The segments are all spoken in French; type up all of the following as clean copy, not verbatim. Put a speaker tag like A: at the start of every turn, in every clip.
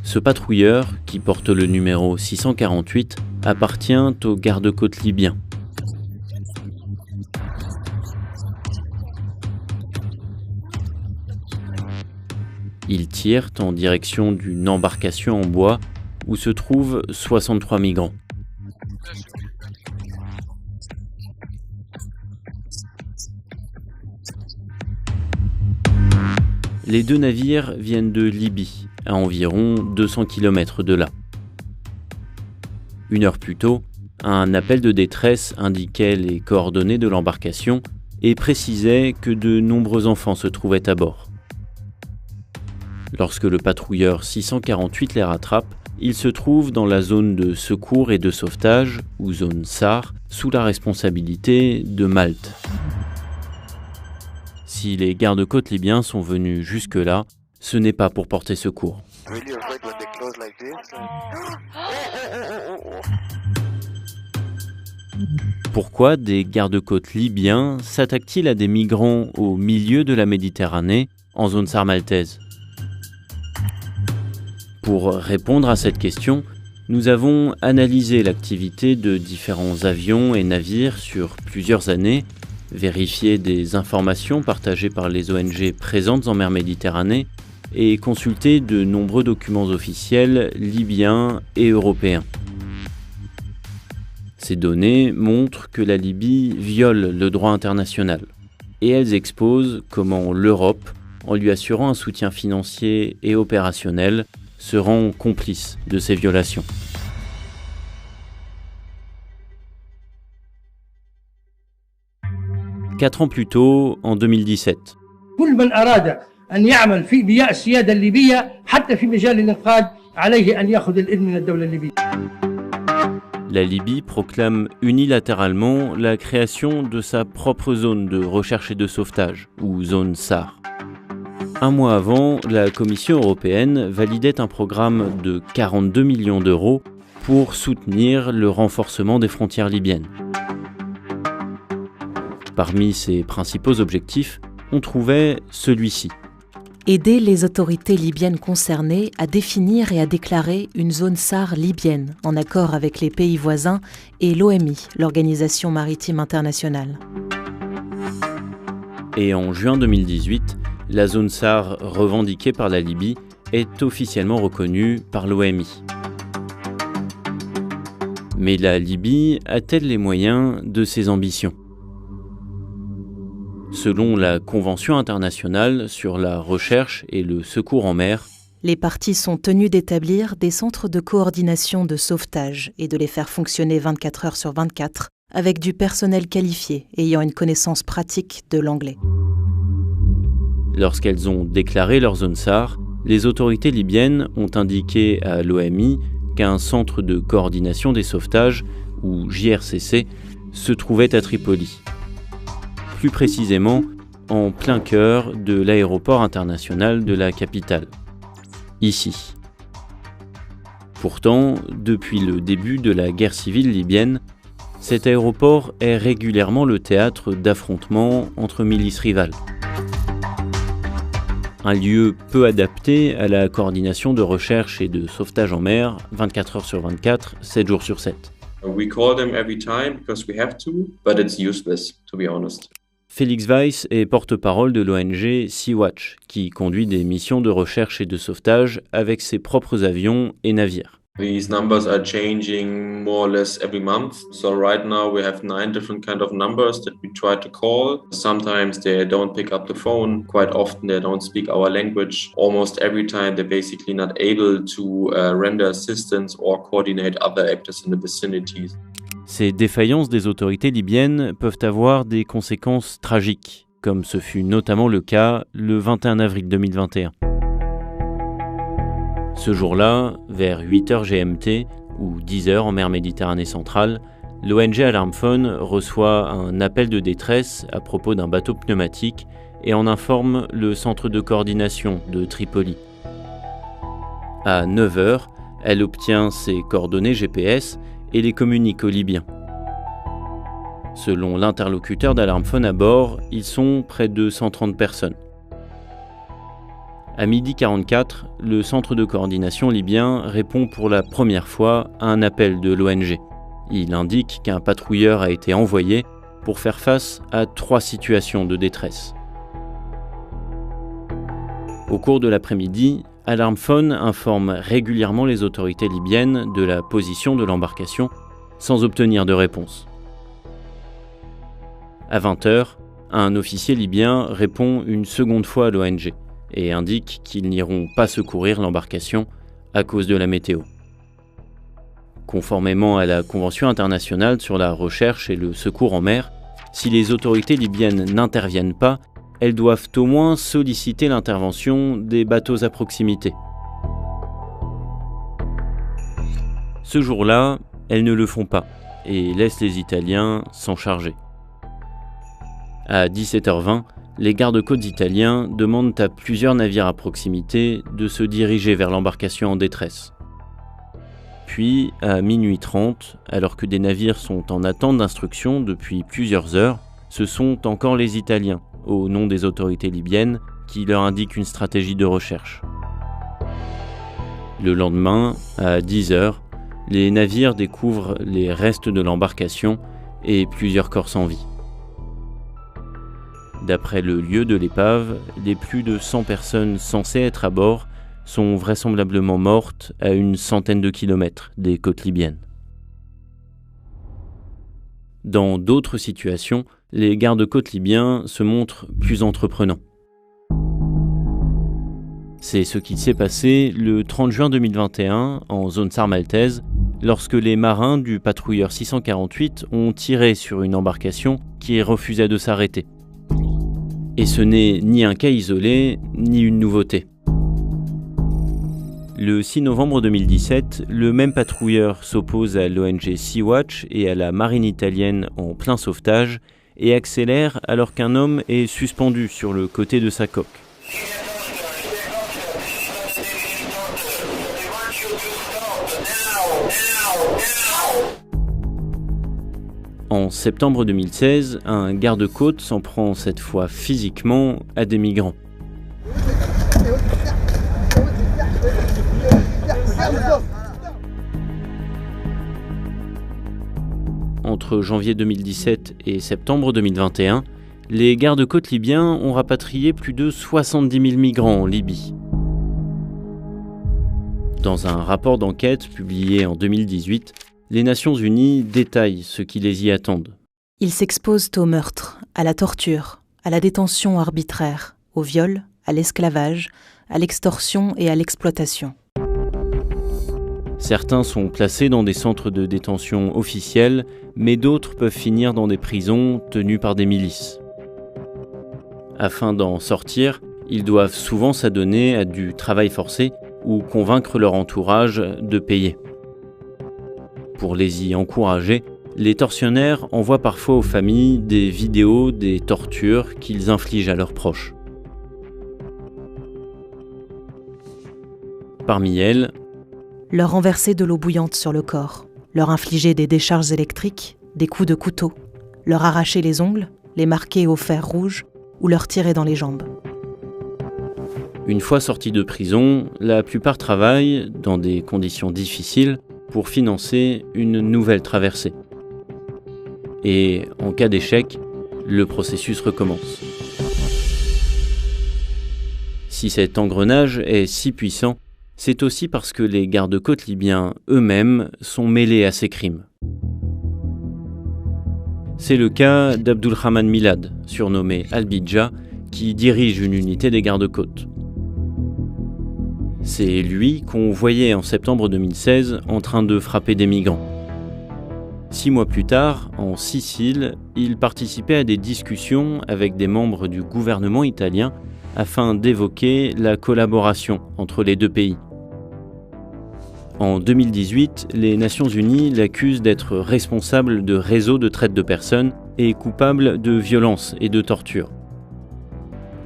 A: Ce patrouilleur, qui porte le numéro 648, appartient aux gardes-côtes libyens. Ils tirent en direction d'une embarcation en bois où se trouvent 63 migrants. Les deux navires viennent de Libye, à environ 200 km de là. Une heure plus tôt, un appel de détresse indiquait les coordonnées de l'embarcation et précisait que de nombreux enfants se trouvaient à bord. Lorsque le patrouilleur 648 les rattrape, ils se trouvent dans la zone de secours et de sauvetage, ou zone SAR, sous la responsabilité de Malte. Si les gardes-côtes libyens sont venus jusque-là, ce n'est pas pour porter secours. Pourquoi des gardes-côtes libyens s'attaquent-ils à des migrants au milieu de la Méditerranée, en zone SAR maltaise ? Pour répondre à cette question, nous avons analysé l'activité de différents avions et navires sur plusieurs années, vérifié des informations partagées par les ONG présentes en mer Méditerranée et consulté de nombreux documents officiels libyens et européens. Ces données montrent que la Libye viole le droit international et elles exposent comment l'Europe, en lui assurant un soutien financier et opérationnel, se rend complice de ces violations. Quatre ans plus tôt, en 2017. La Libye proclame unilatéralement la création de sa propre zone de recherche et de sauvetage, ou zone SAR. Un mois avant, la Commission européenne validait un programme de 42 millions d'euros pour soutenir le renforcement des frontières libyennes. Parmi ses principaux objectifs, on trouvait celui-ci.
B: Aider les autorités libyennes concernées à définir et à déclarer une zone SAR libyenne, en accord avec les pays voisins et l'OMI, l'Organisation maritime internationale.
A: Et en juin 2018, la zone SAR revendiquée par la Libye est officiellement reconnue par l'OMI. Mais la Libye a-t-elle les moyens de ses ambitions ? Selon la Convention internationale sur la recherche et le secours en mer,
B: les parties sont tenues d'établir des centres de coordination de sauvetage et de les faire fonctionner 24 heures sur 24 avec du personnel qualifié ayant une connaissance pratique de l'anglais.
A: Lorsqu'elles ont déclaré leur zone SAR, les autorités libyennes ont indiqué à l'OMI qu'un centre de coordination des sauvetages, ou JRCC, se trouvait à Tripoli. Plus précisément, en plein cœur de l'aéroport international de la capitale, ici. Pourtant, depuis le début de la guerre civile libyenne, cet aéroport est régulièrement le théâtre d'affrontements entre milices rivales. Un lieu peu adapté à la coordination de recherche et de sauvetage en mer, 24 heures sur 24, 7 jours sur 7.
C: We call them every time because we have to, but it's useless, to be honest.
A: Félix Weiss est porte-parole de l'ONG Sea-Watch, qui conduit des missions de recherche et de sauvetage avec ses propres avions et navires.
C: These numbers are changing more or less every month. So right now we have 9 different kind of numbers that we try to call. Sometimes they don't pick up the phone. Quite often they don't speak our language. Almost every time they're basically not able to render assistance or coordinate other actors in the vicinity.
A: Ces défaillances des autorités libyennes peuvent avoir des conséquences tragiques, comme ce fut notamment le cas le 21 avril 2021. Ce jour-là, vers 8h GMT ou 10h en mer Méditerranée centrale, l'ONG Alarmphone reçoit un appel de détresse à propos d'un bateau pneumatique et en informe le centre de coordination de Tripoli. À 9h, elle obtient ses coordonnées GPS et les communique aux Libyens. Selon l'interlocuteur d'Alarmphone à bord, ils sont près de 130 personnes. À 12h44, le centre de coordination libyen répond pour la première fois à un appel de l'ONG. Il indique qu'un patrouilleur a été envoyé pour faire face à 3 situations de détresse. Au cours de l'après-midi, Alarmphone informe régulièrement les autorités libyennes de la position de l'embarcation sans obtenir de réponse. À 20h, un officier libyen répond une seconde fois à l'ONG et indique qu'ils n'iront pas secourir l'embarcation à cause de la météo. Conformément à la Convention internationale sur la recherche et le secours en mer, si les autorités libyennes n'interviennent pas, elles doivent au moins solliciter l'intervention des bateaux à proximité. Ce jour-là, elles ne le font pas et laissent les Italiens s'en charger. À 17h20, les gardes-côtes italiens demandent à plusieurs navires à proximité de se diriger vers l'embarcation en détresse. Puis, à minuit 30, alors que des navires sont en attente d'instruction depuis plusieurs heures, ce sont encore les Italiens, au nom des autorités libyennes, qui leur indiquent une stratégie de recherche. Le lendemain, à 10h, les navires découvrent les restes de l'embarcation et plusieurs corps sans vie. D'après le lieu de l'épave, les plus de 100 personnes censées être à bord sont vraisemblablement mortes à une centaine de kilomètres des côtes libyennes. Dans d'autres situations, les gardes-côtes libyens se montrent plus entreprenants. C'est ce qui s'est passé le 30 juin 2021 en zone SAR maltaise, lorsque les marins du patrouilleur 648 ont tiré sur une embarcation qui refusait de s'arrêter. Et ce n'est ni un cas isolé, ni une nouveauté. Le 6 novembre 2017, le même patrouilleur s'oppose à l'ONG Sea-Watch et à la marine italienne en plein sauvetage et accélère alors qu'un homme est suspendu sur le côté de sa coque. En septembre 2016, un garde-côte s'en prend cette fois physiquement à des migrants. Entre janvier 2017 et septembre 2021, les gardes-côtes libyens ont rapatrié plus de 70 000 migrants en Libye. Dans un rapport d'enquête publié en 2018, les Nations Unies détaillent ce qui les y attendent.
B: Ils s'exposent au meurtre, à la torture, à la détention arbitraire, au viol, à l'esclavage, à l'extorsion et à l'exploitation.
A: Certains sont placés dans des centres de détention officiels, mais d'autres peuvent finir dans des prisons tenues par des milices. Afin d'en sortir, ils doivent souvent s'adonner à du travail forcé ou convaincre leur entourage de payer. Pour les y encourager, les tortionnaires envoient parfois aux familles des vidéos des tortures qu'ils infligent à leurs proches. Parmi elles,
B: leur renverser de l'eau bouillante sur le corps, leur infliger des décharges électriques, des coups de couteau, leur arracher les ongles, les marquer au fer rouge ou leur tirer dans les jambes.
A: Une fois sortis de prison, la plupart travaillent, dans des conditions difficiles, pour financer une nouvelle traversée. Et en cas d'échec, le processus recommence. Si cet engrenage est si puissant, c'est aussi parce que les gardes-côtes libyens eux-mêmes sont mêlés à ces crimes. C'est le cas d'Abdulrahman Milad, surnommé Al-Bidja, qui dirige une unité des gardes-côtes. C'est lui qu'on voyait en septembre 2016 en train de frapper des migrants. 6 mois plus tard, en Sicile, il participait à des discussions avec des membres du gouvernement italien afin d'évoquer la collaboration entre les deux pays. En 2018, les Nations Unies l'accusent d'être responsable de réseaux de traite de personnes et coupable de violences et de torture.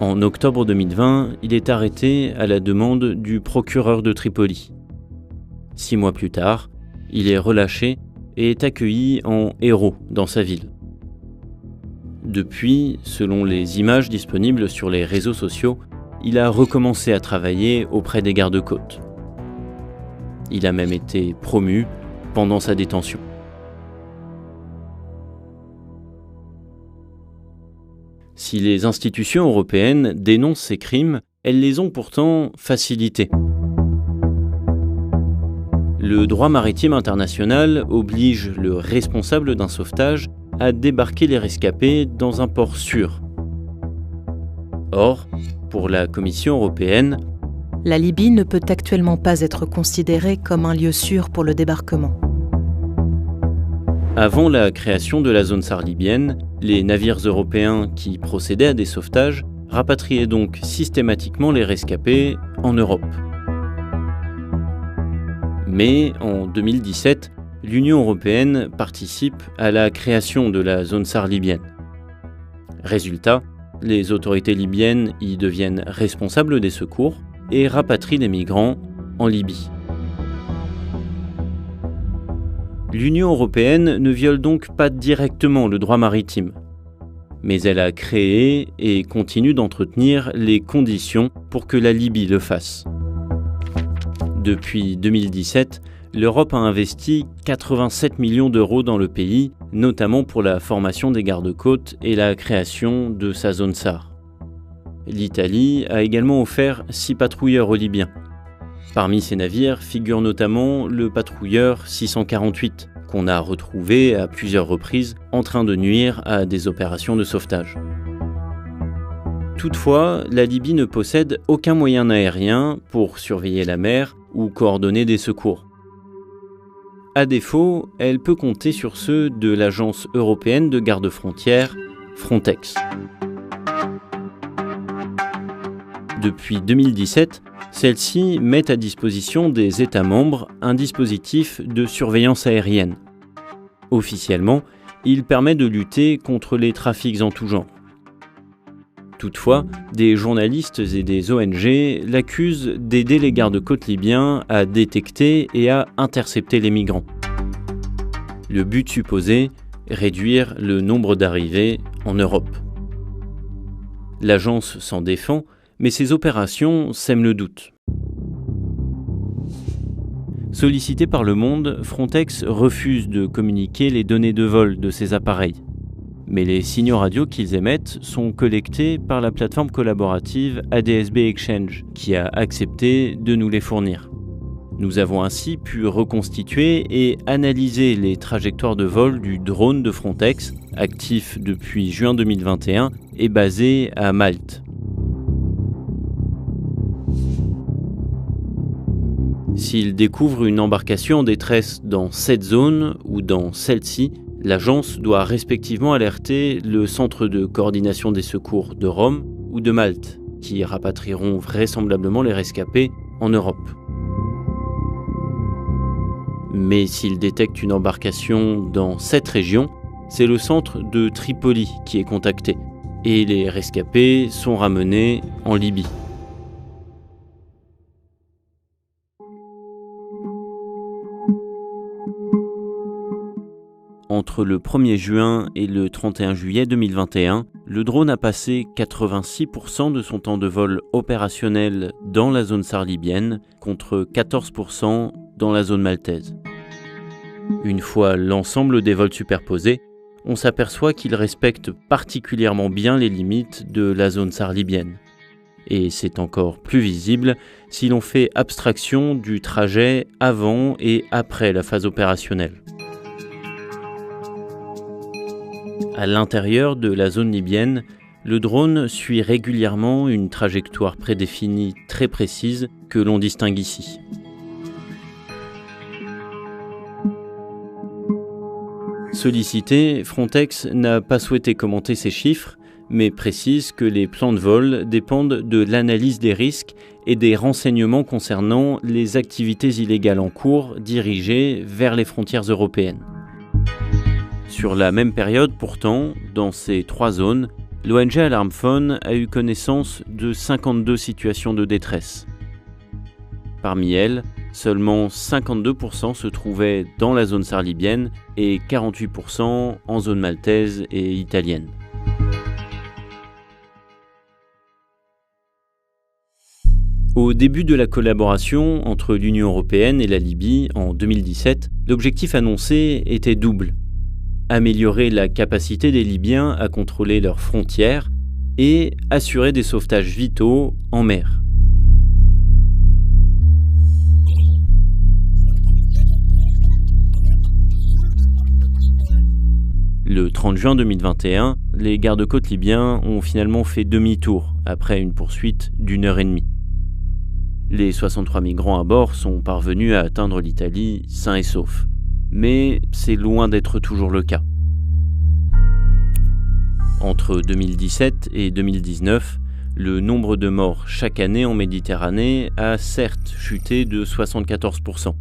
A: En octobre 2020, il est arrêté à la demande du procureur de Tripoli. 6 mois plus tard, il est relâché et est accueilli en héros dans sa ville. Depuis, selon les images disponibles sur les réseaux sociaux, il a recommencé à travailler auprès des gardes-côtes. Il a même été promu pendant sa détention. Si les institutions européennes dénoncent ces crimes, elles les ont pourtant facilités. Le droit maritime international oblige le responsable d'un sauvetage à débarquer les rescapés dans un port sûr. Or, pour la Commission européenne,
B: la Libye ne peut actuellement pas être considérée comme un lieu sûr pour le débarquement.
A: Avant la création de la zone SAR libyenne, les navires européens qui procédaient à des sauvetages rapatriaient donc systématiquement les rescapés en Europe. Mais en 2017, l'Union européenne participe à la création de la zone SAR libyenne. Résultat, les autorités libyennes y deviennent responsables des secours et rapatrient les migrants en Libye. L'Union européenne ne viole donc pas directement le droit maritime, mais elle a créé et continue d'entretenir les conditions pour que la Libye le fasse. Depuis 2017, l'Europe a investi 87 millions d'euros dans le pays, notamment pour la formation des gardes-côtes et la création de sa zone SAR. L'Italie a également offert 6 patrouilleurs aux Libyens. Parmi ces navires figure notamment le patrouilleur 648, qu'on a retrouvé à plusieurs reprises en train de nuire à des opérations de sauvetage. Toutefois, la Libye ne possède aucun moyen aérien pour surveiller la mer ou coordonner des secours. À défaut, elle peut compter sur ceux de l'Agence européenne de garde-frontières, Frontex. Depuis 2017, celle-ci met à disposition des États membres un dispositif de surveillance aérienne. Officiellement, il permet de lutter contre les trafics en tout genre. Toutefois, des journalistes et des ONG l'accusent d'aider les gardes-côtes libyens à détecter et à intercepter les migrants. Le but supposé, réduire le nombre d'arrivées en Europe. L'agence s'en défend, mais ces opérations sèment le doute. Sollicité par Le Monde, Frontex refuse de communiquer les données de vol de ces appareils. Mais les signaux radio qu'ils émettent sont collectés par la plateforme collaborative ADSB Exchange, qui a accepté de nous les fournir. Nous avons ainsi pu reconstituer et analyser les trajectoires de vol du drone de Frontex, actif depuis juin 2021 et basé à Malte. S'il découvre une embarcation en détresse dans cette zone ou dans celle-ci, l'agence doit respectivement alerter le Centre de coordination des secours de Rome ou de Malte, qui rapatrieront vraisemblablement les rescapés en Europe. Mais s'il détecte une embarcation dans cette région, c'est le centre de Tripoli qui est contacté, et les rescapés sont ramenés en Libye. Entre le 1er juin et le 31 juillet 2021, le drone a passé 86% de son temps de vol opérationnel dans la zone SAR libyenne, contre 14% dans la zone maltaise. Une fois l'ensemble des vols superposés, on s'aperçoit qu'il respecte particulièrement bien les limites de la zone SAR libyenne. Et c'est encore plus visible si l'on fait abstraction du trajet avant et après la phase opérationnelle. À l'intérieur de la zone libyenne, le drone suit régulièrement une trajectoire prédéfinie très précise que l'on distingue ici. Sollicité, Frontex n'a pas souhaité commenter ces chiffres, mais précise que les plans de vol dépendent de l'analyse des risques et des renseignements concernant les activités illégales en cours dirigées vers les frontières européennes. Sur la même période, pourtant, dans ces 3 zones, l'ONG Alarm Phone a eu connaissance de 52 situations de détresse. Parmi elles, seulement 52% se trouvaient dans la zone SAR libyenne et 48% en zone maltaise et italienne. Au début de la collaboration entre l'Union européenne et la Libye en 2017, l'objectif annoncé était double. Améliorer la capacité des Libyens à contrôler leurs frontières et assurer des sauvetages vitaux en mer. Le 30 juin 2021, les gardes-côtes libyens ont finalement fait demi-tour après une poursuite d'1h30. Les 63 migrants à bord sont parvenus à atteindre l'Italie sains et saufs. Mais c'est loin d'être toujours le cas. Entre 2017 et 2019, le nombre de morts chaque année en Méditerranée a certes chuté de 74%.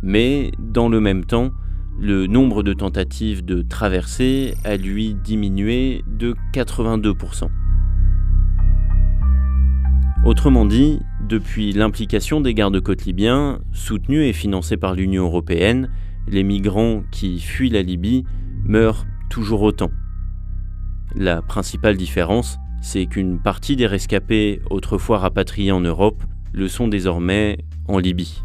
A: Mais dans le même temps, le nombre de tentatives de traversée a lui diminué de 82%. Autrement dit, depuis l'implication des gardes-côtes libyens, soutenus et financés par l'Union européenne, les migrants qui fuient la Libye meurent toujours autant. La principale différence, c'est qu'une partie des rescapés autrefois rapatriés en Europe le sont désormais en Libye.